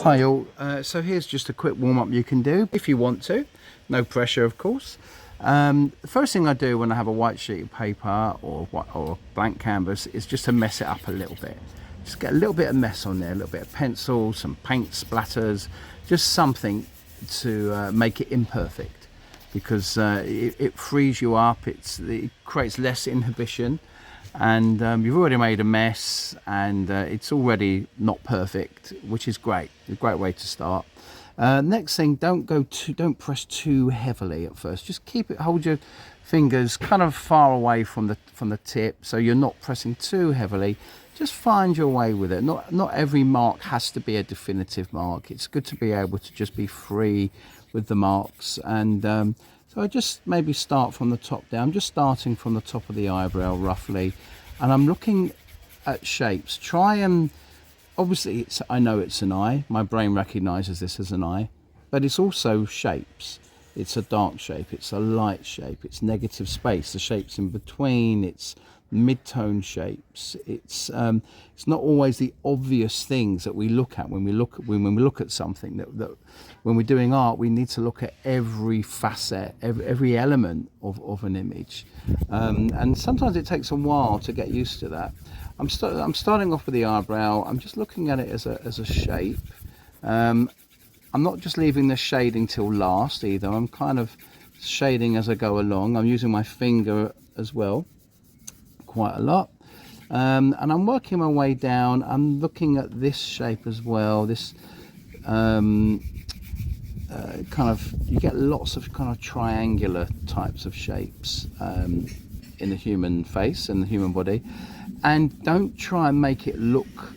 Hi all, so here's just a quick warm-up you can do if you want to, no pressure of course. The first thing I do when I have a white sheet of paper or a blank canvas is just to mess it up a little bit. Just get a little bit of mess on there, a little bit of pencil, some paint splatters, just something to make it imperfect, because it frees you up, it creates less inhibition, and you've already made a mess, and it's already not perfect, which is great. A great way to start. Next thing, don't press too heavily at first. Just hold your fingers kind of far away from the tip, so you're not pressing too heavily. Just find your way with it. Not every mark has to be a definitive mark. It's good to be able to just be free with the marks, and so I just maybe start from the top down, just starting from the top of the eyebrow roughly, and I'm looking at shapes. Obviously I know it's an eye, my brain recognizes this as an eye, but it's also shapes. It's a dark shape, it's a light shape, it's negative space, the shapes in between, it's mid-tone shapes. It's not always the obvious things that we look at when we look at something. That when we're doing art, we need to look at every facet, every element of an image, and sometimes it takes a while to get used to that. I'm starting off with the eyebrow. I'm just looking at it as a shape. I'm not just leaving the shading till last either. I'm kind of shading as I go along. I'm using my finger as well, quite a lot, and I'm working my way down. I'm looking at this shape as well. This you get lots of kind of triangular types of shapes in the human face and the human body, and don't try and make it look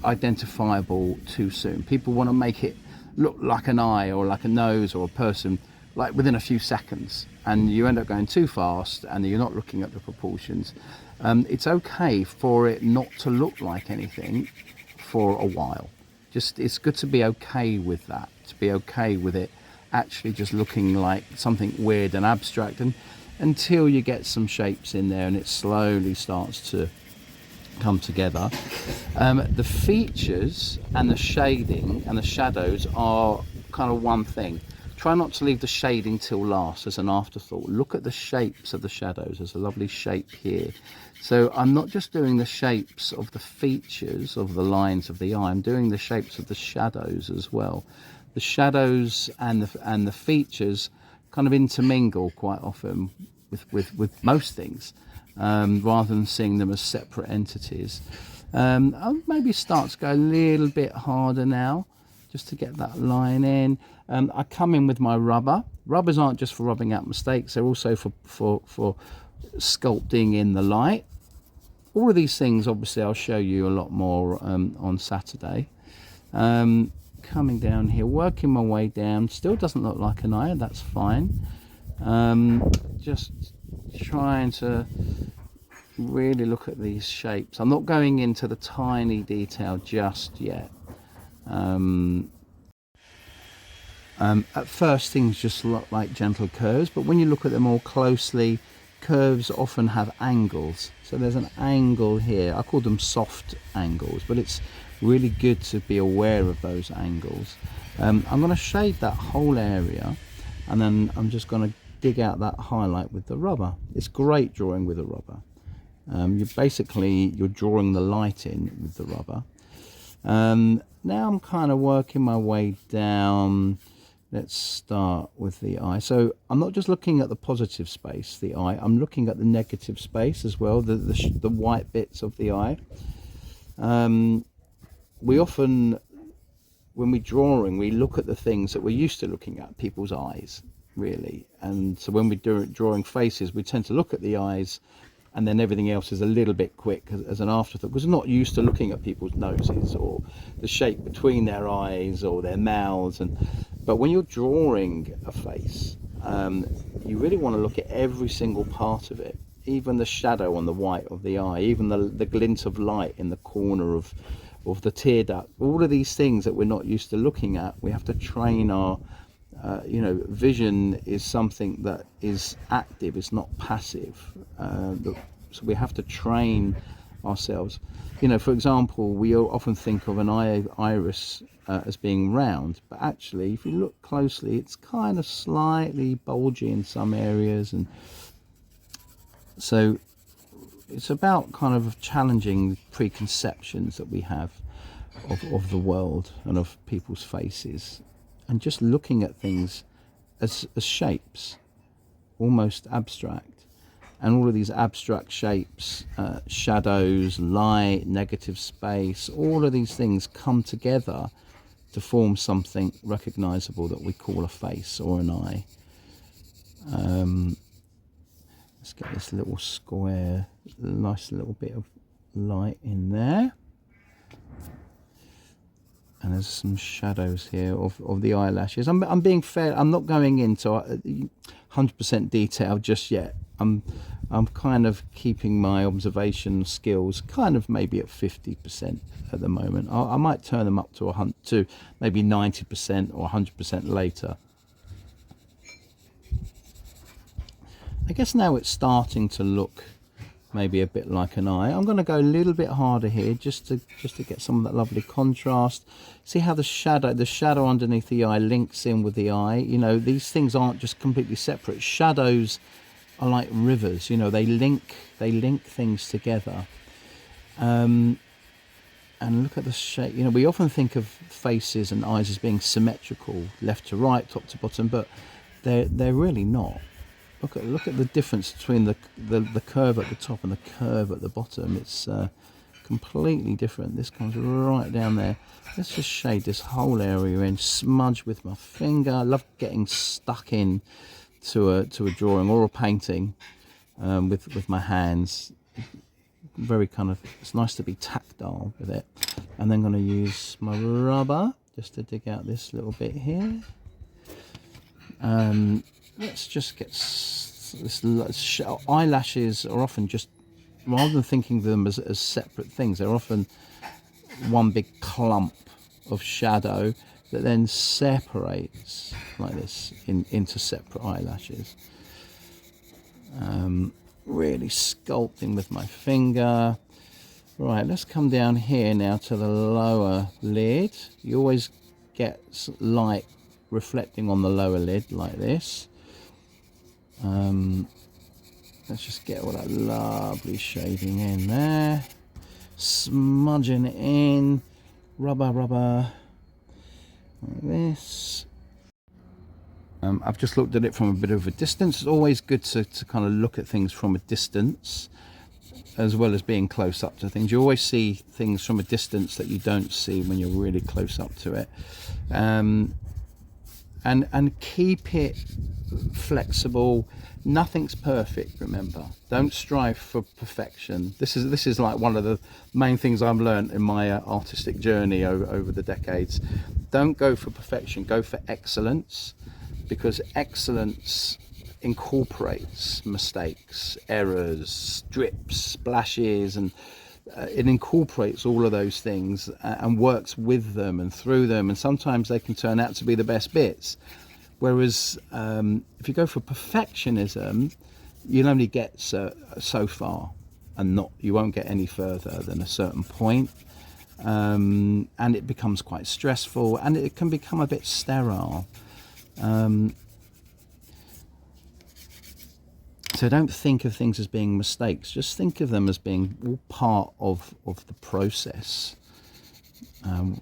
identifiable too soon. People want to make it look like an eye or like a nose or a person like within a few seconds, and you end up going too fast and you're not looking at the proportions. It's okay for it not to look like anything for a while. It's good to be okay with that, to be okay with it actually just looking like something weird and abstract, and until you get some shapes in there and it slowly starts to come together. The features and the shading and the shadows are kind of one thing. Try not to leave the shading till last as an afterthought. Look at the shapes of the shadows. There's a lovely shape here. So I'm not just doing the shapes of the features of the lines of the eye, I'm doing the shapes of the shadows as well. The shadows and the features kind of intermingle quite often with most things, rather than seeing them as separate entities. I'll maybe start to go a little bit harder now, just to get that line in. I come in with my rubber. Rubbers aren't just for rubbing out mistakes, they're also for sculpting in the light. All of these things, obviously, I'll show you a lot more on Saturday. Coming down here, working my way down, still doesn't look like an eye, that's fine. Just trying to really look at these shapes. I'm not going into the tiny detail just yet. At first things just look like gentle curves, but when you look at them more closely, curves often have angles. So there's an angle here. I call them soft angles, but it's really good to be aware of those angles. I'm going to shade that whole area, and then I'm just going to dig out that highlight with the rubber. It's great drawing with a rubber. You're drawing the light in with the rubber. Now I'm kind of working my way down. Let's start with the eye. So I'm not just looking at the positive space, the eye, I'm looking at the negative space as well, the white bits of the eye. We often, when we're drawing, we look at the things that we're used to looking at, people's eyes, really. And so when we're drawing faces, we tend to look at the eyes, and then everything else is a little bit quick as an afterthought, because we're not used to looking at people's noses or the shape between their eyes or their mouths. But when you're drawing a face, you really want to look at every single part of it, even the shadow on the white of the eye, even the glint of light in the corner of the tear duct. All of these things that we're not used to looking at, we have to train our vision is something that is active, it's not passive. So we have to train ourselves. You know, for example, we often think of an iris as being round, but actually if you look closely, it's kind of slightly bulgy in some areas. And so it's about kind of challenging preconceptions that we have of the world and of people's faces, and just looking at things as shapes, almost abstract. And all of these abstract shapes, shadows, light, negative space, all of these things come together to form something recognizable that we call a face or an eye. Let's get this little square, nice little bit of light in there. And there's some shadows here of the eyelashes. I'm being fair, I'm not going into 100% detail just yet. I'm kind of keeping my observation skills kind of maybe at 50% at the moment. I might turn them up to maybe 90% or 100% later. I guess now it's starting to look maybe a bit like an eye. I'm going to go a little bit harder here just to get some of that lovely contrast. See how the shadow underneath the eye links in with the eye. You know, these things aren't just completely separate. Shadows are like rivers, you know, they link things together. And look at the shape. You know, we often think of faces and eyes as being symmetrical, left to right, top to bottom, but they're really not. Look at the difference between the curve at the top and the curve at the bottom. It's completely different. This comes right down there. Let's just shade this whole area in, smudge with my finger. I love getting stuck in to a drawing or a painting with my hands. Very kind of, it's nice to be tactile with it. And then I'm going to use my rubber just to dig out this little bit here. Let's just get this. Eyelashes are often just, rather than thinking of them as separate things, they're often one big clump of shadow that then separates like this into separate eyelashes. Really sculpting with my finger. Right, let's come down here now to the lower lid. You always get light reflecting on the lower lid like this. Let's just get all that lovely shading in there, smudging it in, rubber like this. I've just looked at it from a bit of a distance. It's always good to kind of look at things from a distance as well as being close up to things. You always see things from a distance that you don't see when you're really close up to it. And keep it flexible. Nothing's perfect, remember. Don't strive for perfection. This is like one of the main things I've learned in my artistic journey over the decades. Don't go for perfection, go for excellence, because excellence incorporates mistakes, errors, drips, splashes, and it incorporates all of those things and works with them and through them, and sometimes they can turn out to be the best bits. Whereas if you go for perfectionism, you'll only get so far, and you won't get any further than a certain point, and it becomes quite stressful, and it can become a bit sterile. So don't think of things as being mistakes, just think of them as being all part of the process. And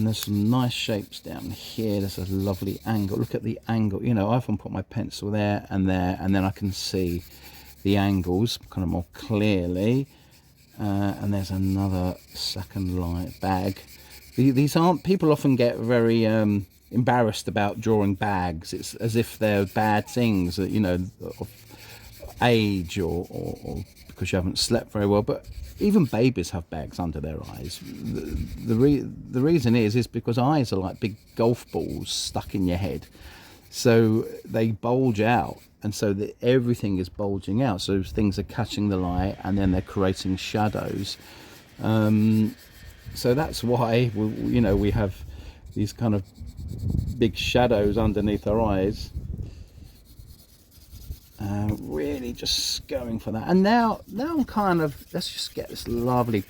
there's some nice shapes down here. There's a lovely angle. Look at the angle. You know, I often put my pencil there, and then I can see the angles kind of more clearly. And there's another second light bag. These aren't, people often get very embarrassed about drawing bags. It's as if they're bad things, that, you know, of age or because you haven't slept very well. But even babies have bags under their eyes. The reason is because eyes are like big golf balls stuck in your head, so they bulge out, and so everything is bulging out, so things are catching the light and then they're creating shadows. So that's why we have these kind of big shadows underneath our eyes. Really just going for that. And now I'm kind of, let's just get this lovely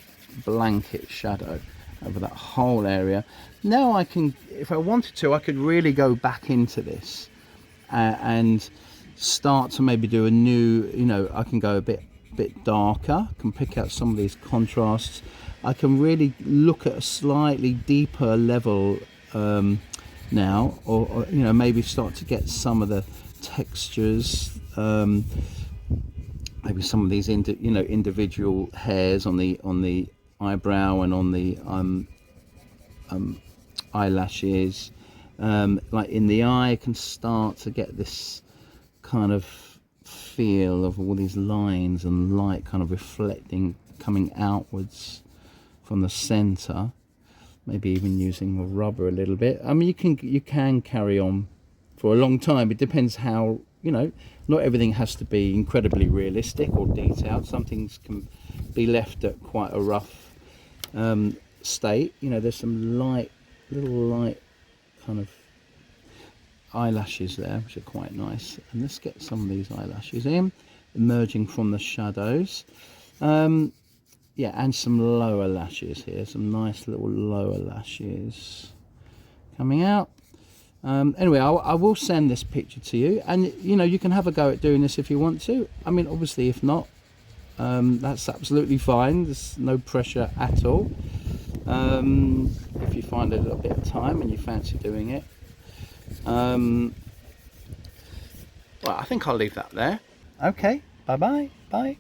blanket shadow over that whole area. Now I can, if I wanted to, I could really go back into this and start to maybe do a new, you know, I can go a bit darker, can pick out some of these contrasts. I can really look at a slightly deeper level now, or you know, maybe start to get some of the textures, maybe some of these individual hairs on the eyebrow and on the eyelashes, like in the eye. I can start to get this kind of feel of all these lines and light kind of reflecting, coming outwards from the center. Maybe even using the rubber a little bit. I mean, you can carry on for a long time. It depends how, you know, not everything has to be incredibly realistic or detailed. Some things can be left at quite a rough state. You know, there's some little light kind of eyelashes there, which are quite nice. And let's get some of these eyelashes in, emerging from the shadows. Yeah, and some lower lashes here, some nice little lower lashes coming out. Anyway, I will send this picture to you, and you know, you can have a go at doing this if you want to. I mean, obviously, if not, that's absolutely fine. There's no pressure at all. If you find a little bit of time and you fancy doing it. Well, I think I'll leave that there. Okay, bye-bye. Bye.